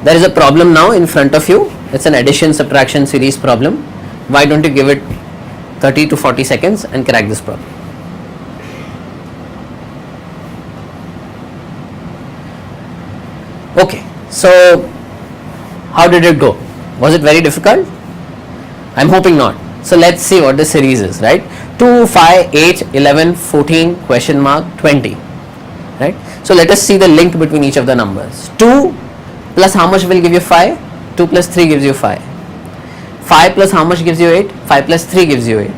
There is a problem now in front of you. It's an addition subtraction series problem. Why don't you give it 30 to 40 seconds and crack this problem? Okay, so how did it go? Was it very difficult? I'm hoping not. So let's see what the series is, right? 2, 5, 8, 11, 14, question mark, 20, right? So let us see the link between each of the numbers. 2 plus how much will give you 5? 2 plus 3 gives you 5. 5 plus how much gives you 8? 5 plus 3 gives you 8.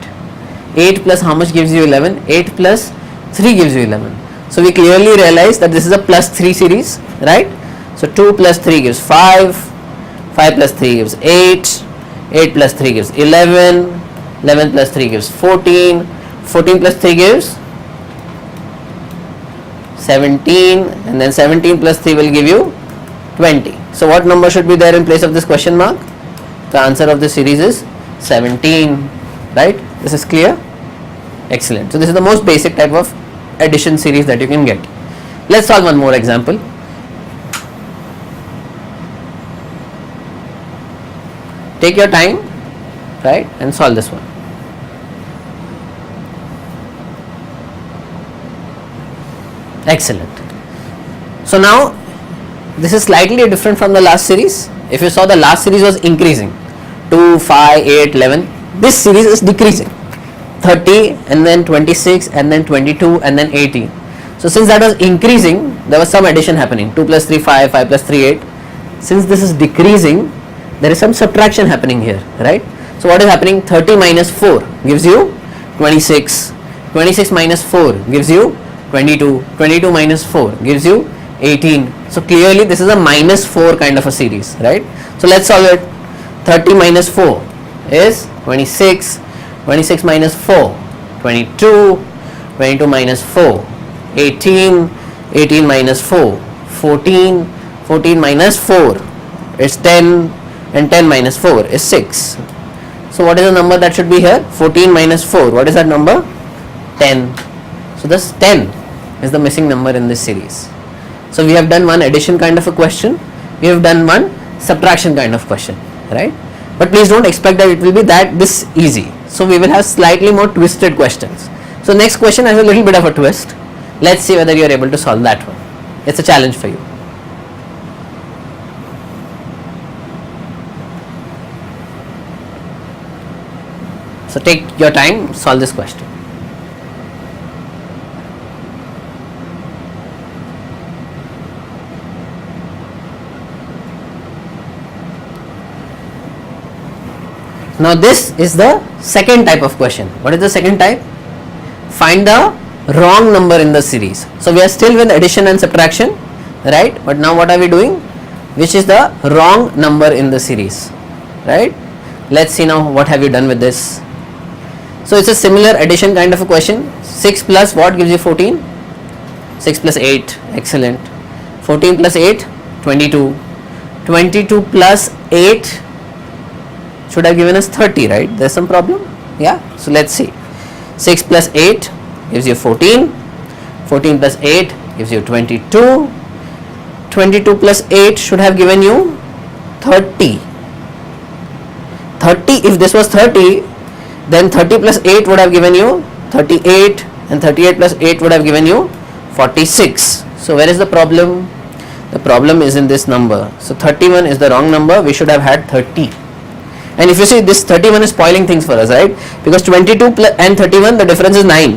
8 plus how much gives you 11? 8 plus 3 gives you 11. So we clearly realize that this is a plus 3 series, right? So 2 plus 3 gives 5, 5 plus 3 gives 8, 8 plus 3 gives 11, 11 plus 3 gives 14, 14 plus 3 gives 17, and then 17 plus 3 will give you 20. So what number should be there in place of this question mark? The answer of this series is 17, right? This is clear? Excellent. So this is the most basic type of addition series that you can get. Let's solve one more example. Take your time, right, and solve this one. Excellent. So now this is slightly different from the last series. If you saw, the last series was increasing, 2, 5, 8, 11. This series is decreasing, 30 and then 26 and then 22 and then 18. So since that was increasing, there was some addition happening. 2 plus 3, 5, 5 plus 3, 8. Since this is decreasing, there is some subtraction happening here, right? So what is happening? 30 minus 4 gives you 26. 26 minus 4 gives you 22. 22 minus 4 gives you 18. So clearly this is a minus 4 kind of a series, right? So let's solve it. 30 minus 4 is 26. 26 minus 4, 22. 22 minus 4, 18. 18 minus 4, 14. 14 minus 4 is 10. And 10 minus 4 is 6. So what is the number that should be here? 14 minus 4. What is that number? 10. So this 10 is the missing number in this series. So we have done one addition kind of a question. We have done one subtraction kind of question, right? But please don't expect that it will be this easy. So we will have slightly more twisted questions. So next question has a little bit of a twist. Let's see whether you are able to solve that one. It's a challenge for you. So take your time, solve this question. Now this is the second type of question. What is the second type? Find the wrong number in the series. So we are still with addition and subtraction, right? But now what are we doing? Which is the wrong number in the series, right? Let's see now what have you done with this. So it's a similar addition kind of a question. 6 plus what gives you 14? 6 plus 8, excellent. 14 plus 8, 22. 22 plus 8 should have given us 30, right? There's some problem? Yeah, so let's see. 6 plus 8 gives you 14. 14 plus 8 gives you 22. 22 plus 8 should have given you 30. 30, if this was 30, then 30 plus 8 would have given you 38, and 38 plus 8 would have given you 46. So where is the problem? The problem is in this number. So 31 is the wrong number. We should have had 30. And if you see, this 31 is spoiling things for us, right? Because 22 and 31, the difference is 9.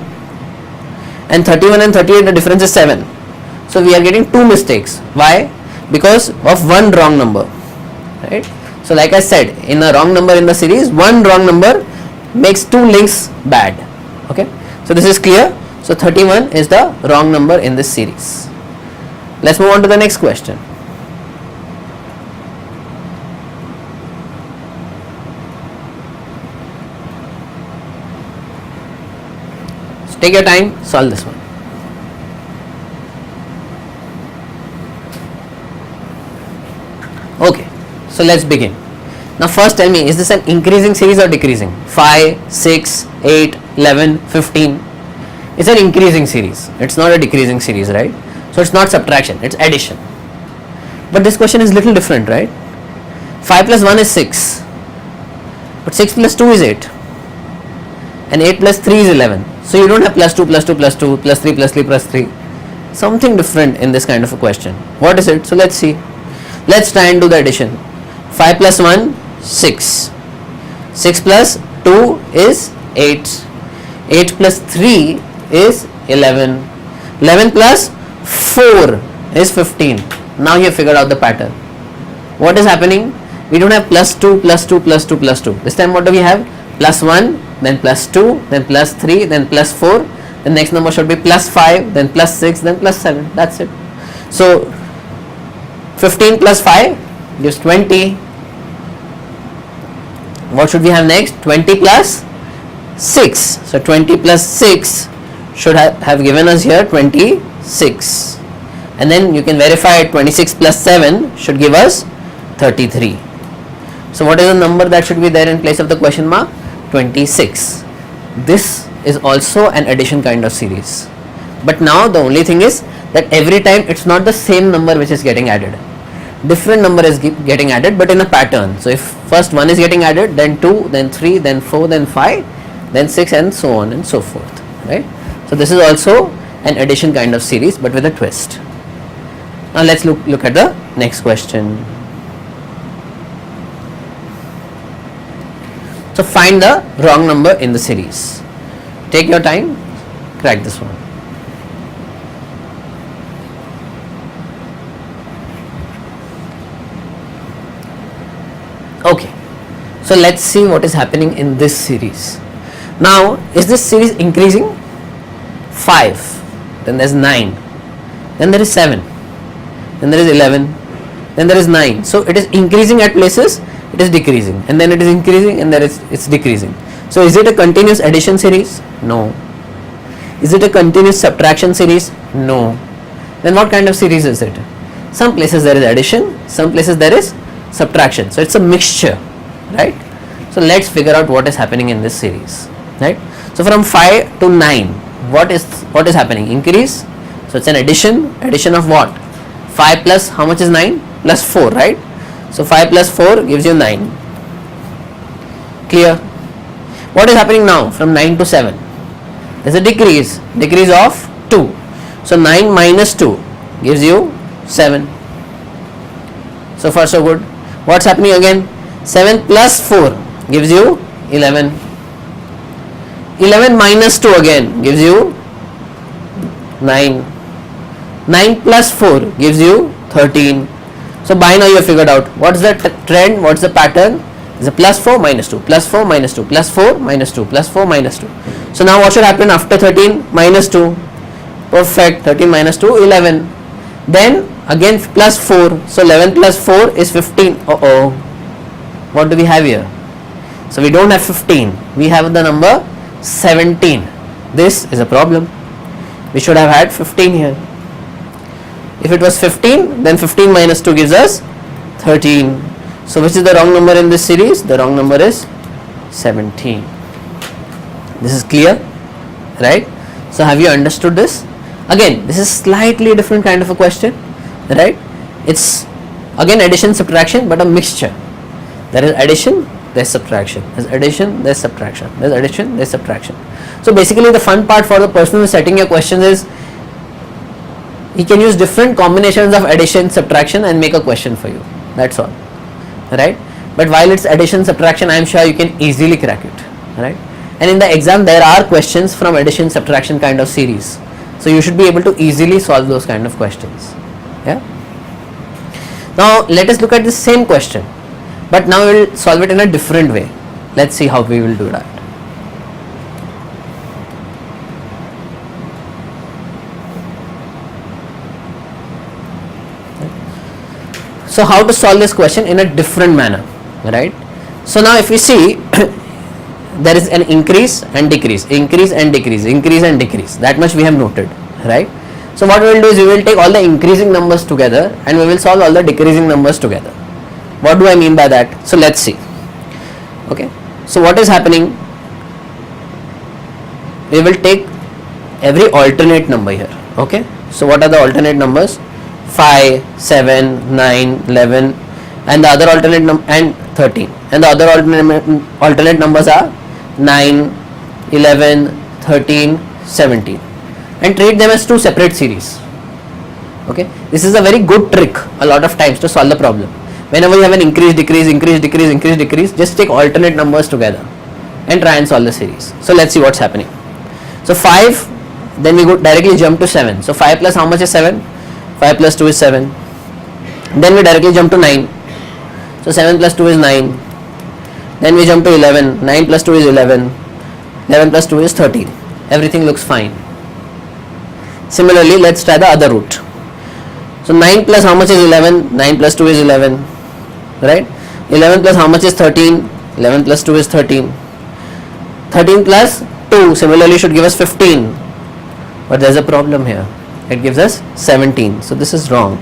And 31 and 38, the difference is 7. So we are getting two mistakes. Why? Because of one wrong number, right? So like I said, in a wrong number in the series, one wrong number makes two links bad. Okay, so this is clear. So 31 is the wrong number in this series. Let's move on to the next question. So take your time, solve this one. Okay, so let's begin. Now first tell me, is this an increasing series or decreasing? 5, 6, 8, 11, 15. It's an increasing series. It's not a decreasing series, right? So it's not subtraction, it's addition. But this question is little different, right? 5 plus 1 is 6, but 6 plus 2 is 8, and 8 plus 3 is 11. So you don't have plus 2 plus 2 plus 2 plus 3 plus 3 plus 3. Something different in this kind of a question. What is it? So let's see. Let's try and do the addition. 5 plus 1, 6. 6 plus 2 is 8. 8 plus 3 is 11. 11 plus 4 is 15. Now you have figured out the pattern. What is happening? We don't have plus 2 plus 2 plus 2 plus 2. This time what do we have? Plus 1, then plus 2, then plus 3, then plus 4. The next number should be plus 5, then plus 6, then plus 7. That's it. So 15 plus 5 gives 20. What should we have next? 20 plus 6. So 20 plus 6 should have given us here 26. And then you can verify it. 26 plus 7 should give us 33. So what is the number that should be there in place of the question mark? 26. This is also an addition kind of series. But now the only thing is that every time it's not the same number which is getting added. Different number is getting added, but in a pattern. So if first 1 is getting added, then 2, then 3, then 4, then 5, then 6, and so on and so forth, right? So this is also an addition kind of series, but with a twist. Now let's look at the next question. So find the wrong number in the series. Take your time, crack this one. Okay, so let's see what is happening in this series. Now, is this series increasing? 5, then there is 9, then there is 7, then there is 11, then there is 9. So it is increasing at places, it is decreasing, and then it is increasing, and it's decreasing. So is it a continuous addition series? No. Is it a continuous subtraction series? No. Then what kind of series is it? Some places there is addition, some places there is subtraction. So it's a mixture, right? So let's figure out what is happening in this series, right? So from 5 to 9, what is happening? Increase. So it's an addition of what? 5 plus how much is 9? Plus 4, right? So 5 plus 4 gives you 9. Clear? What is happening now from 9 to 7? There's a decrease of 2. So 9 minus 2 gives you 7. So far so good. What's happening again? 7 plus 4 gives you 11. 11 minus 2 again gives you 9. 9 plus 4 gives you 13. So by now you have figured out what's the trend, what's the pattern. It's a plus 4 minus 2, plus 4 minus 2, plus 4 minus 2, plus 4 minus 2. So now what should happen after 13 minus 2? Perfect. 13 minus 2, 11. Then again plus 4. So 11 plus 4 is 15. What do we have here? So we don't have 15. We have the number 17. This is a problem. We should have had 15 here. If it was 15, then 15 minus 2 gives us 13. So which is the wrong number in this series? The wrong number is 17. This is clear, right? So have you understood this? Again, this is slightly different kind of a question, right? It's again addition, subtraction, but a mixture. There is addition, there is subtraction. There is addition, there is subtraction. There is addition, there is subtraction. So basically the fun part for the person who is setting your questions is he can use different combinations of addition, subtraction and make a question for you. That's all. Right? But while it's addition, subtraction, I am sure you can easily crack it. Right? And in the exam there are questions from addition, subtraction kind of series. So you should be able to easily solve those kind of questions. Yeah. Now let us look at the same question, but now we will solve it in a different way. Let's see how we will do that. So how to solve this question in a different manner, right? So now if we see there is an increase and decrease, increase and decrease, increase and decrease. That much we have noted, right? So what we will do is we will take all the increasing numbers together and we will solve all the decreasing numbers together. What do I mean by that? So let's see. Okay. So what is happening? We will take every alternate number here. Okay. So what are the alternate numbers? 5, 7, 9, 11, and the other alternate and 13, and the other alternate numbers are 9, 11, 13, 17, and treat them as two separate series. Okay, this is a very good trick a lot of times to solve the problem. Whenever you have an increase, decrease, increase, decrease, increase, decrease, just take alternate numbers together and try and solve the series. So let's see what's happening. So 5, then we go directly jump to 7. So 5 plus how much is 7? 5 plus 2 is 7. Then we directly jump to 9. So 7 plus 2 is 9. Then we jump to 11. 9 plus 2 is 11. 11 plus 2 is 13. Everything looks fine. Similarly, let's try the other route. So 9 plus how much is 11? 9 plus 2 is 11. Right? 11 plus how much is 13? 11 plus 2 is 13. 13 plus 2 similarly should give us 15. But there's a problem here. It gives us 17. So this is wrong.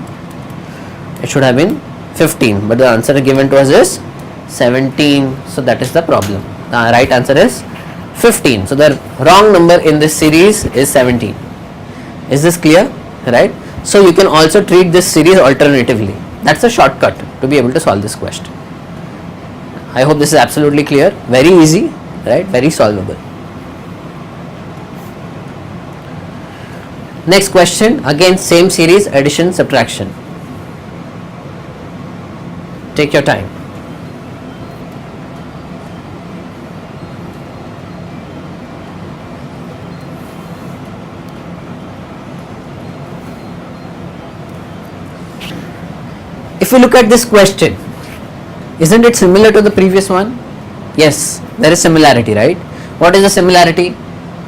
It should have been 15. But the answer given to us is 17. So that is the problem. The right answer is 15. So the wrong number in this series is 17. Is this clear? Right? So you can also treat this series alternatively. That's a shortcut to be able to solve this question. I hope this is absolutely clear. Very easy, right? Very solvable. Next question, again same series, addition, subtraction. Take your time. If you look at this question, isn't it similar to the previous one? Yes, there is similarity, right? What is the similarity?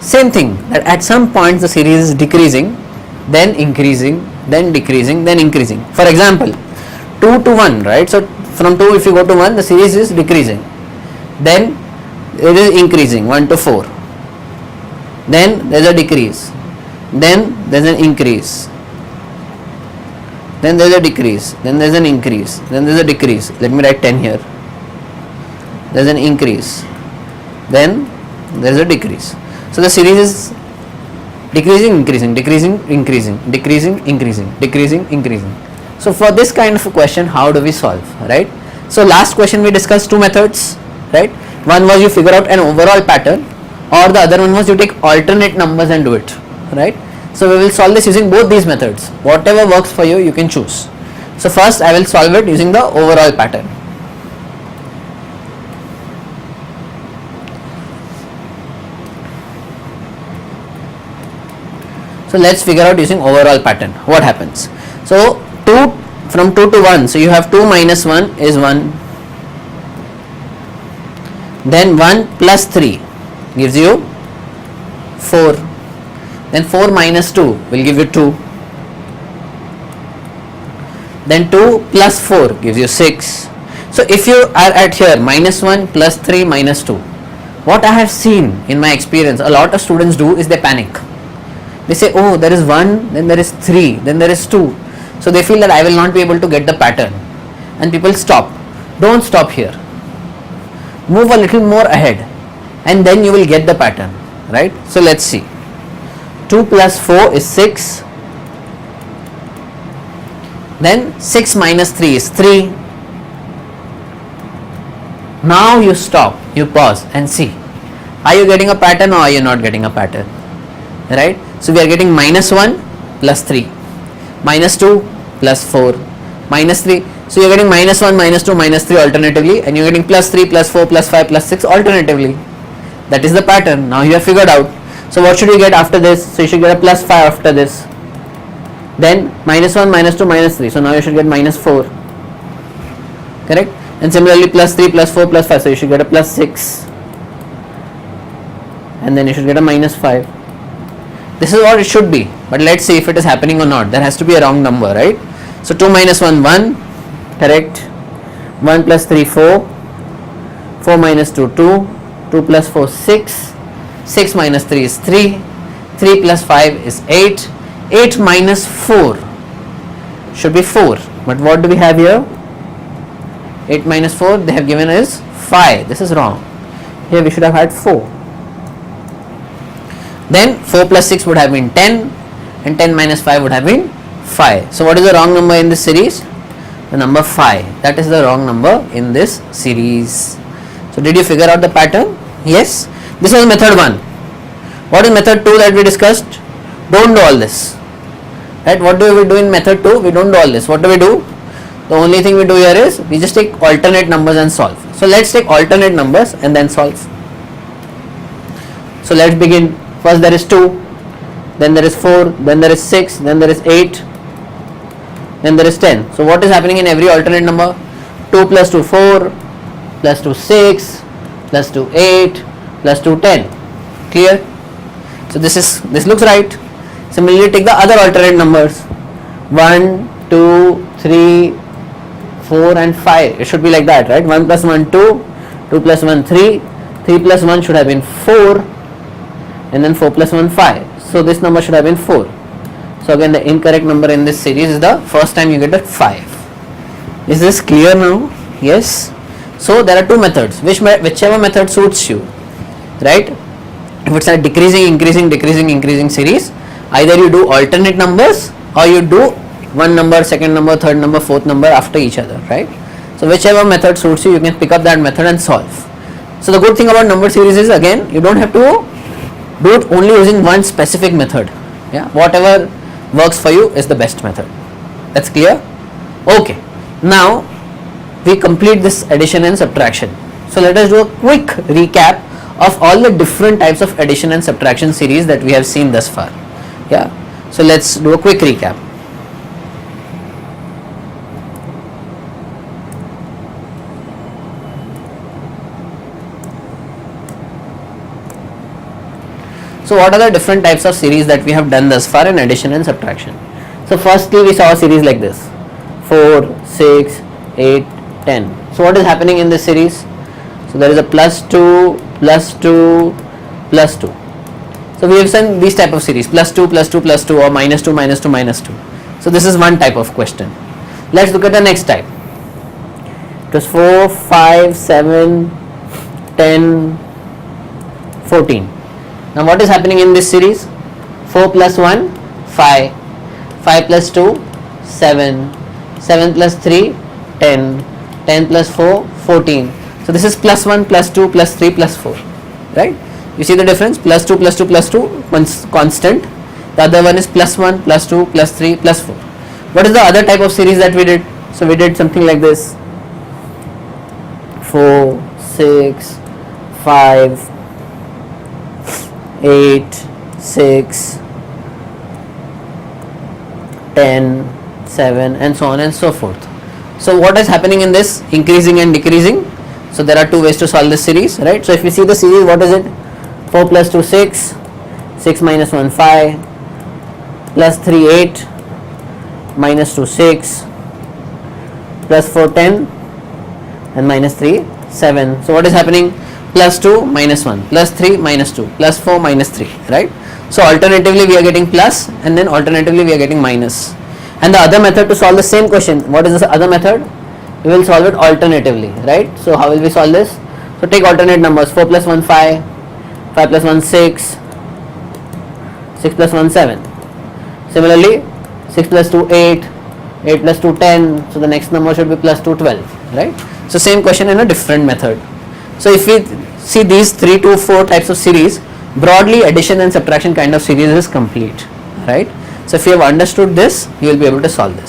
Same thing, that at some points the series is decreasing, then increasing, then decreasing, then increasing. For example, 2 to 1, right? So from 2 if you go to 1, the series is decreasing. Then it is increasing, 1 to 4. Then there is a decrease. Then there is an increase. Then there is a decrease. Then there is an increase. Then there is a decrease. Let me write 10 here. There is an increase. Then there is a decrease. So the series is decreasing, increasing, decreasing, increasing, decreasing, increasing, decreasing, increasing. So for this kind of a question, how do we solve, right? So last question we discussed two methods, right? One was you figure out an overall pattern, or the other one was you take alternate numbers and do it, right? So we will solve this using both these methods. Whatever works for you, you can choose. So first I will solve it using the overall pattern. So let's figure out using overall pattern. What happens? So 2 from 2 to 1. So you have 2 minus 1 is 1. Then 1 plus 3 gives you 4. Then 4 minus 2 will give you 2. Then 2 plus 4 gives you 6. So if you are at here minus 1 plus 3 minus 2, what I have seen in my experience, a lot of students do is they panic. They say, oh, there is 1, then there is 3, then there is 2. So they feel that I will not be able to get the pattern. And people stop. Don't stop here. Move a little more ahead and then you will get the pattern, right? So let's see. 2 plus 4 is 6. Then 6 minus 3 is 3. Now you stop, you pause and see. Are you getting a pattern or are you not getting a pattern? Right? So we are getting minus 1 plus 3. Minus 2 plus 4. Minus 3. So you are getting minus 1, minus 2, minus 3 alternatively, and you are getting plus 3, plus 4, plus 5, plus 6 alternatively. That is the pattern. Now you have figured out. So what should you get after this? So you should get a plus 5 after this. Then minus 1, minus 2, minus 3. So now you should get minus 4. Correct? And similarly plus 3, plus 4, plus 5. So you should get a plus 6. And then you should get a minus 5. This is what it should be. But let's see if it is happening or not. There has to be a wrong number, right? So 2 minus 1, 1. Correct. 1 plus 3, 4. 4 minus 2, 2. 2 plus 4, 6. 6 minus 3 is 3. 3 plus 5 is 8. 8 minus 4 should be 4. But what do we have here? 8 minus 4 they have given is 5. This is wrong. Here we should have had 4. Then 4 plus 6 would have been 10. And 10 minus 5 would have been 5. So what is the wrong number in this series? The number 5. That is the wrong number in this series. So did you figure out the pattern? Yes. This was method 1. What is method 2 that we discussed? Don't do all this. Right? What do we do in method 2? We don't do all this. What do we do? The only thing we do here is we just take alternate numbers and solve. So let's take alternate numbers and then solve. So let's begin. First there is 2, then there is 4, then there is 6, then there is 8, then there is 10. So what is happening in every alternate number? 2 plus 2 4, plus 2 6, plus 2 8, plus 2 10. Clear? So this looks right. Similarly take the other alternate numbers. 1, 2, 3, 4 and 5. It should be like that, right? 1 plus 1 2, 2 plus 1 3, 3 plus 1 should have been 4, and then 4 plus 1 5. So this number should have been 4. So again the incorrect number in this series is the first time you get the 5. Is this clear now? Yes. So there are two methods, whichever method suits you, right? If it's a decreasing, increasing, decreasing, increasing series, either you do alternate numbers or you do one number, second number, third number, fourth number after each other, right? So whichever method suits you, you can pick up that method and solve. So the good thing about number series is, again, you don't have to do it only using one specific method. Yeah, whatever works for you is the best method. That's clear? Okay. Now we complete this addition and subtraction. So let us do a quick recap of all the different types of addition and subtraction series that we have seen thus far. Yeah. So let's do a quick recap. So what are the different types of series that we have done thus far in addition and subtraction? So firstly we saw a series like this, 4, 6, 8, 10. So what is happening in this series? So there is a plus 2, plus 2, plus 2. So we have seen these type of series, plus 2, plus 2, plus 2, or minus 2, minus 2, minus 2. So this is one type of question. Let's look at the next type. It was 4, 5, 7, 10, 14. Now what is happening in this series? 4 plus 1, 5, 5 plus 2, 7, 7 plus 3, 10, 10 plus 4, 14. So this is plus 1, plus 2, plus 3, plus 4, right? You see the difference? Plus 2, plus 2, plus 2, one's constant. The other one is plus 1, plus 2, plus 3, plus 4. What is the other type of series that we did? So we did something like this. 4, 6, 5, 8, 6, 10, 7 and so on and so forth. So what is happening in this? Increasing and decreasing. So there are two ways to solve this series, right? So if you see the series, what is it? 4 plus 2 6, 6 minus 1 5, plus 3 8, minus 2 6, plus 4 10 and minus 3 7. So what is happening? Plus 2 minus 1, plus 3 minus 2, plus 4 minus 3, right? So alternatively we are getting plus, and then alternatively we are getting minus. And the other method to solve the same question, what is this other method? We will solve it alternatively, right? So how will we solve this? So take alternate numbers, 4 plus 1 5, 5 plus 1 6, 6 plus 1 7. Similarly 6 plus 2 8, 8 plus 2 10, so the next number should be plus 2 12, right? So same question in a different method. So if we see these 3 to 4 types of series, broadly addition and subtraction kind of series is complete, right? So if you have understood this, you will be able to solve this.